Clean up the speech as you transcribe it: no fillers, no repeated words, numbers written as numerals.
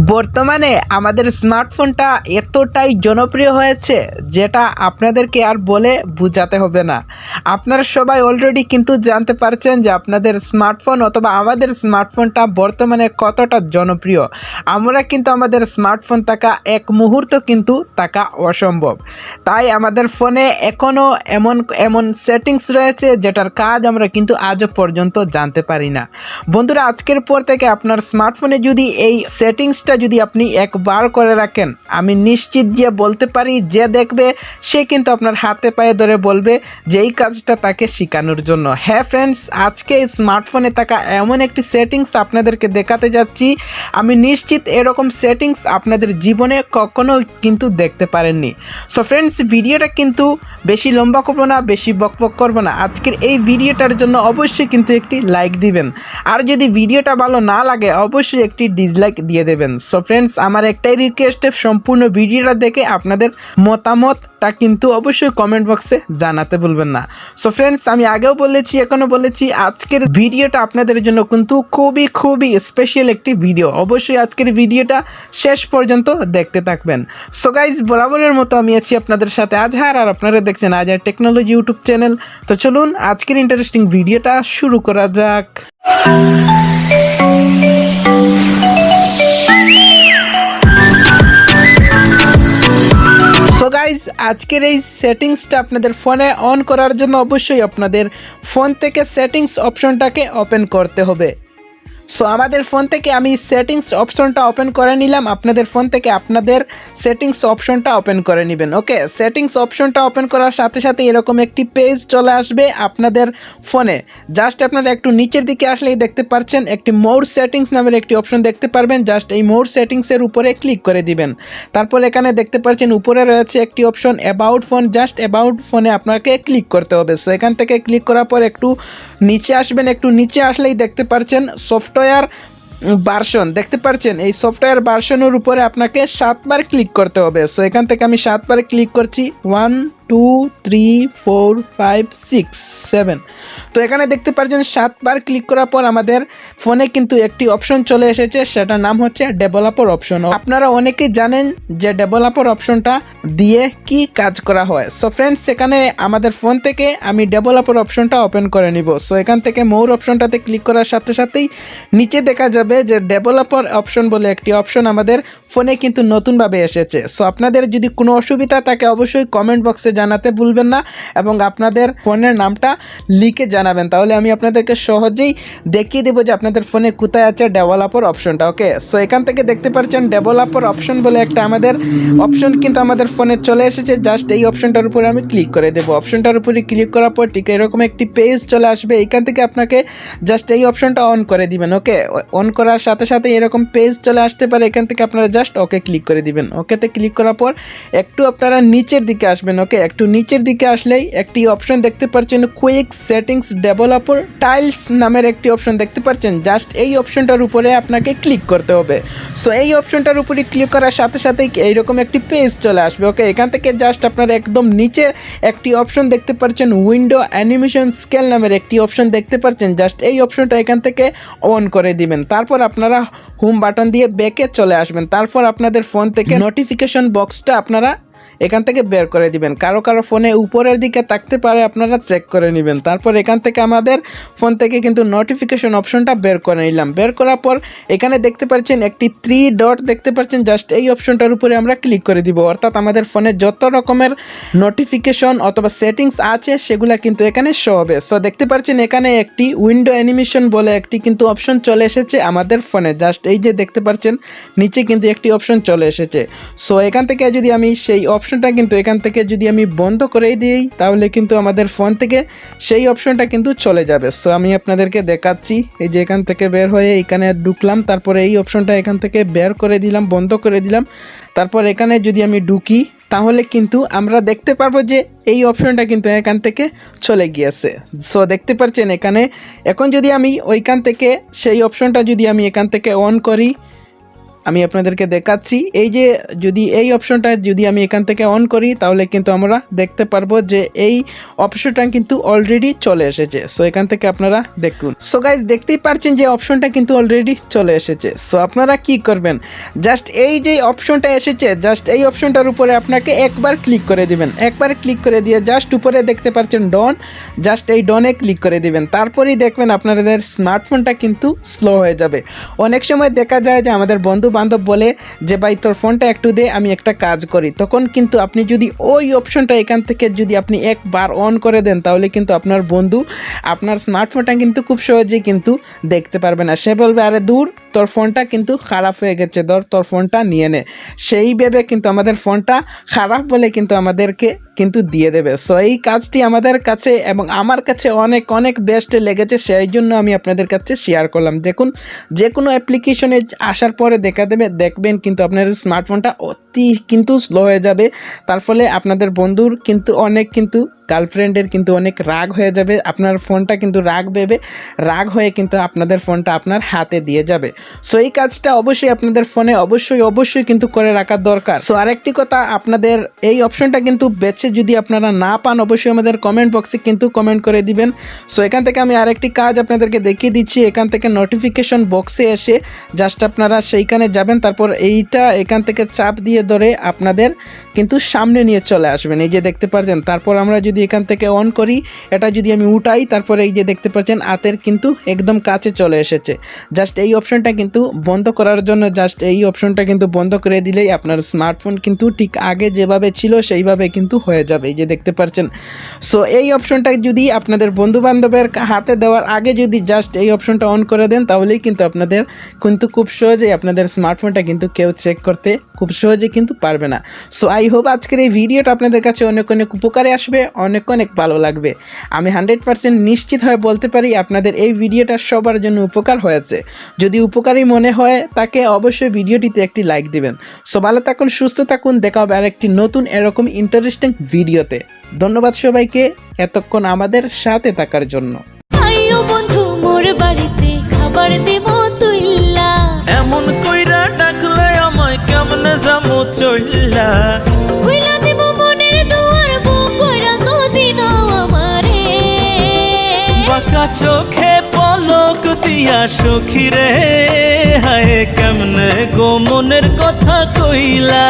বর্তমানে আমাদের স্মার্টফোনটা এতটাই জনপ্রিয় হয়েছে যেটা আপনাদেরকে আর বলে বোঝাতে হবে না। আপনারা সবাই অলরেডি কিন্তু জানতে পারছেন যে আপনাদের স্মার্টফোন অথবা আমাদের স্মার্টফোনটা বর্তমানে কতটা জনপ্রিয়। আমরা কিন্তু আমাদের স্মার্টফোন থাকা এক মুহূর্ত কিন্তু থাকা অসম্ভব। তাই আমাদের ফোনে এখনও এমন সেটিংস রয়েছে যেটার কাজ আমরা কিন্তু আজও পর্যন্ত জানতে পারি না। বন্ধুরা, আজকের পর থেকে আপনার স্মার্টফোনে যদি এই সেটিংসটা যদি আপনি একবার করে রাখেন, আমি নিশ্চিত দিয়ে বলতে পারি যে দেখবে সে কিন্তু আপনার হাতে পায়ে ধরে বলবে যে এই কাজটা তাকে শেখানোর জন্য। হ্যাঁ ফ্রেন্ডস, আজকে এই স্মার্টফোনে থাকা এমন একটি সেটিংস আপনাদেরকে দেখাতে যাচ্ছি, আমি নিশ্চিত এরকম সেটিংস আপনাদের জীবনে কখনো কিন্তু দেখতে পারেননি। সো ফ্রেন্ডস, ভিডিওটা কিন্তু বেশি লম্বা করবো না, বেশি বকবক করবো না। আজকের এই ভিডিওটার জন্য অবশ্যই কিন্তু একটি লাইক দিবেন, আর যদি ভিডিওটা ভালো না লাগে অবশ্যই একটি ডিসলাইক দিয়ে দেবেন। সো ফ্রেন্ডস, আমার একটাই রিকোয়েস্ট, সম্পূর্ণ ভিডিওটা দেখে আপনাদের মতামতটা কিন্তু অবশ্যই কমেন্ট বক্সে জানাতে ভুলবেন না। সো ফ্রেন্ডস, আমি আগেও বলেছি এখনও বলেছি, আজকের ভিডিওটা আপনাদের জন্য কিন্তু খুবই স্পেশাল একটি ভিডিও। অবশ্যই আজকের ভিডিওটা শেষ পর্যন্ত দেখতে থাকবেন। সো গাইজ, বরাবরের মতো আমি আছি আপনাদের সাথে আজহার, আর আপনারা দেখছেন আজহার টেকনোলজি ইউটিউব চ্যানেল। তো চলুন আজকের ইন্টারেস্টিং ভিডিওটা শুরু করা যাক। সো গাইজ, আজকের এই সেটিংসটা আপনাদের ফোনে অন করার জন্য অবশ্যই আপনাদের ফোন থেকে সেটিংস অপশনটাকে ওপেন করতে হবে। সো আমাদের ফোন থেকে আমি সেটিংস অপশনটা ওপেন করে নিলাম, আপনাদের ফোন থেকে আপনাদের সেটিংস অপশনটা ওপেন করে নেবেন। ওকে, সেটিংস অপশনটা ওপেন করার সাথে সাথে এরকম একটি পেজ চলে আসবে আপনাদের ফোনে। জাস্ট আপনারা একটু নিচের দিকে আসলেই দেখতে পাচ্ছেন একটি মোর সেটিংস নামের একটি অপশন দেখতে পারবেন। জাস্ট এই মোর সেটিংসের উপরে ক্লিক করে দিবেন। তারপর এখানে দেখতে পাচ্ছেন উপরে রয়েছে একটি option about phone. Just about ফোনে আপনাকে ক্লিক করতে হবে। সো এখান থেকে ক্লিক করার পর একটু নিচে আসবেন, একটু নিচে আসলেই দেখতে পাচ্ছেন সফটওয়্যার ভার্সন দেখতে পাচ্ছেন। এই সফটওয়্যার ভার্সনের উপরে আপনাকে 7বার ক্লিক করতে হবে। সো এখান থেকে আমি 7বার ক্লিক করছি, 1 2 3 4 5 6 7। তো এখানে দেখতে পাচ্ছেন 7বার ক্লিক করার পর আমাদের ফোনে কিন্তু একটি অপশন চলে এসেছে, সেটার নাম হচ্ছে ডেভেলপার অপশন। আপনারা অনেকেই জানেন যে ডেভেলপার অপশনটা দিয়ে কি কাজ করা হয়। সো ফ্রেন্ডস, এখানে আমাদের ফোন থেকে আমি ডেভেলপার অপশনটা ওপেন করে নিব। সো এখান থেকে মোর অপশনটাতে ক্লিক করার সাথে সাথেই নিচে দেখা যাবে যে ডেভেলপার অপশন বলে একটি অপশন আমাদের ফোনে কিন্তু নতুনভাবে এসেছে। সো আপনাদের যদি কোনো অসুবিধা থাকে অবশ্যই কমেন্ট বক্সে জানাতে ভুলবেন না, এবং আপনাদের ফোনের নামটা লিখে জানাবেন, তাহলে আমি আপনাদেরকে সহজেই দেখিয়ে দেবো যে আপনাদের ফোনে কোথায় আছে ডেভেলপার অপশনটা। ওকে, সো এখান থেকে দেখতে পাচ্ছেন ডেভেলপার অপশন বলে একটা আমাদের অপশন কিন্তু আমাদের ফোনে চলে এসেছে। জাস্ট এই অপশনটার উপরে আমি ক্লিক করে দেবো। অপশনটার উপরে ক্লিক করার পর ঠিক এরকম একটি পেজ চলে আসবে। এখান থেকে আপনাকে জাস্ট এই অপশনটা অন করে দিবেন। ওকে, অন করার সাথে সাথে এরকম পেজ চলে আসতে পারে। এখান থেকে আপনারা জাস্ট ওকে ক্লিক করে দিবেন। ওকেতে ক্লিক করার পর একটু আপনারা নিচের দিকে আসবেন। ওকে, একটু নিচের দিকে আসলেই একটি অপশন দেখতে পাচ্ছেন কুইক সেটিংস ডেভেলপার টাইলস নামের একটি অপশন দেখতে পাচ্ছেন। জাস্ট এই অপশনটার উপরে আপনাকে ক্লিক করতে হবে। সো এই অপশনটার উপরে ক্লিক করার সাথে সাথেই এইরকম একটি পেজ চলে আসবে। ওকে, এখান থেকে জাস্ট আপনারা একদম নিচের একটি অপশন দেখতে পাচ্ছেন উইন্ডো অ্যানিমেশন স্কেল নামের একটি অপশন দেখতে পাচ্ছেন। জাস্ট এই অপশনটা এখান থেকে অন করে দিবেন। তারপর আপনারা হোম বাটন দিয়ে ব্যাকে চলে আসবেন। তারপর আপনাদের ফোন থেকে নোটিফিকেশন বক্সটা আপনারা এখান থেকে বের করে দিবেন। কারো ফোনে উপরের দিকে থাকতে পারে, আপনারা চেক করে নেবেন। তারপর এখান থেকে আমাদের ফোন থেকে কিন্তু নোটিফিকেশন অপশনটা বের করে নিলাম। বের করার পর এখানে দেখতে পাচ্ছেন একটি 3 ডট দেখতে পাচ্ছেন। জাস্ট এই অপশনটার উপরে আমরা ক্লিক করে দিব, অর্থাৎ আমাদের ফোনে যত রকমের নোটিফিকেশন অথবা সেটিংস আছে সেগুলা কিন্তু এখানে শো হবে। সো দেখতে পাচ্ছেন এখানে একটি উইন্ডো অ্যানিমেশন বলে একটি কিন্তু অপশন চলে এসেছে আমাদের ফোনে। জাস্ট এই যে দেখতে পাচ্ছেন নিচে কিন্তু একটি অপশন চলে এসেছে। সো এখান থেকে যদি আমি সেই অপশনটা কিন্তু এখান থেকে যদি আমি বন্ধ করে দিই, তাহলে কিন্তু আমাদের ফোন থেকে সেই অপশনটা কিন্তু চলে যাবে। সো আমি আপনাদেরকে দেখাচ্ছি, এই যে এখান থেকে বের হয়ে এখানে ঢুকলাম, তারপরে এই অপশনটা এখান থেকে বের করে দিলাম, বন্ধ করে দিলাম। তারপর এখানে যদি আমি ঢুকি তাহলে কিন্তু আমরা দেখতে পারবো যে এই অপশনটা কিন্তু এখান থেকে চলে গিয়েছে। সো দেখতে পাচ্ছেন এখানে এখন যদি আমি ওইখান থেকে সেই অপশনটা যদি আমি এখান থেকে অন করি, আমি আপনাদেরকে দেখাচ্ছি। এই যে যদি এই অপশনটা যদি আমি এখান থেকে অন করি তাহলে কিন্তু আমরা দেখতে পারবো যে এই অপশনটা কিন্তু অলরেডি চলে এসেছে। সো এখান থেকে আপনারা দেখুন। সো গাইজ দেখতেই পাচ্ছেন যে অপশনটা কিন্তু অলরেডি চলে এসেছে। সো আপনারা কি করবেন, জাস্ট এই যে অপশনটা এসেছে জাস্ট এই অপশনটার উপরে আপনাকে একবার ক্লিক করে দিবেন। একবার ক্লিক করে দিয়ে জাস্ট উপরে দেখতে পাচ্ছেন ডন, জাস্ট এই ডনে ক্লিক করে দিবেন। তারপরেই দেখবেন আপনাদের স্মার্টফোনটা কিন্তু স্লো হয়ে যাবে। অনেক সময় দেখা যায় যে আমাদের বন্ধু বান্ধব বলে যে ভাই তোর ফোনটা একটু দে, আমি একটা কাজ করি। তখন কিন্তু আপনি যদি ওই অপশনটা এখান থেকে যদি আপনি একবার অন করে দেন তাহলে কিন্তু আপনার বন্ধু আপনার স্মার্টফোনটা কিন্তু খুব সহজেই কিন্তু দেখতে পারবে না। সে বলবে আরে দূর, তোর ফোনটা কিন্তু খারাপ হয়ে গেছে, তোর ফোনটা নিয়ে নে। সেই ভেবে কিন্তু আমাদের ফোনটা খারাপ বলে কিন্তু আমাদেরকে কিন্তু দিয়ে দেবে। সো এই কাজটি আমাদের কাছে এবং আমার কাছে অনেক অনেক বেস্ট লেগেছে, সেই জন্য আমি আপনাদের কাছে শেয়ার করলাম। দেখুন যে কোনো অ্যাপ্লিকেশনে আসার পরে দেখবেন কিন্তু আপনার স্মার্টফোনটা অতি কিন্তু স্লো হয়ে যাবে। তার ফলে আপনাদের বন্ধুর কিন্তু অনেক কিন্তু গার্লফ্রেন্ডের কিন্তু অনেক রাগ হয়ে যাবে, আপনার ফোনটা কিন্তু রাগ হয়ে কিন্তু আপনাদের ফোনটা আপনার হাতে দিয়ে যাবে। সো এই কাজটা অবশ্যই আপনাদের ফোনে অবশ্যই কিন্তু করে রাখা দরকার। সো আরেকটি কথা, আপনাদের এই অপশনটা কিন্তু বেছে যদি আপনারা না পান অবশ্যই আমাদের কমেন্ট বক্সে কিন্তু কমেন্ট করে দিবেন। সো এখান থেকে আমি আরেকটি কাজ আপনাদেরকে দেখিয়ে দিচ্ছি। এখান থেকে নোটিফিকেশন বক্সে এসে জাস্ট আপনারা সেইখানে যাবেন, তারপর এইটা এখান থেকে চাপ দিয়ে ধরে আপনাদের কিন্তু সামনে নিয়ে চলে আসবেন। এই যে দেখতে পাচ্ছেন, তারপর আমরা যদি এখান থেকে অন করি, এটা যদি আমি উঠাই, তারপরে এই যে দেখতে পাচ্ছেন হাতের কিন্তু একদম কাছে চলে এসেছে। জাস্ট এই অপশনটা কিন্তু বন্ধ করার জন্য জাস্ট এই অপশনটা কিন্তু বন্ধ করে দিলেই আপনার স্মার্টফোন কিন্তু ঠিক আগে যেভাবে ছিল সেইভাবে কিন্তু হয়ে যাবে। এই যে দেখতে পাচ্ছেন। সো এই অপশনটা যদি আপনাদের বন্ধু বান্ধবের হাতে দেওয়ার আগে যদি জাস্ট এই অপশনটা অন করে দেন তাহলেই কিন্তু আপনাদের কিন্তু খুব সহজেই আপনাদের স্মার্টফোনটা কিন্তু কেউ চেক করতে খুব সহজে কিন্তু পারবে না। সো আই হোপ আজকের এই ভিডিওটা আপনাদের কাছে অনেক অনেক উপকারে আসবে, অনেক অনেক ভালো লাগবে। আমি 100% নিশ্চিত হয়ে বলতে পারি আপনাদের এই ভিডিওটা সবার জন্য উপকার হয়েছে। যদি উপকারী মনে হয় তাকে অবশ্যই ভিডিওটিতে একটি লাইক দিবেন। সো ভালো থাকুন, সুস্থ থাকুন, দেখা হবে আরেকটি নতুন এরকম ইন্টারেস্টিং ভিডিওতে। ধন্যবাদ সবাইকে এতক্ষণ আমাদের সাথে থাকার জন্য। আইও বন্ধু মোর বাড়িতে খাবার দিব তুইলা, এমন কইরা ডাকলে আমায় কেমনে যামু চইলা, খুইলা দিব মনের দুয়ার বুক কইরা যদি নাও আমারে, বাঁকা চোখে পলক দিয়া সখী রে, হায় কেমনে গো মনের কথা কইলা।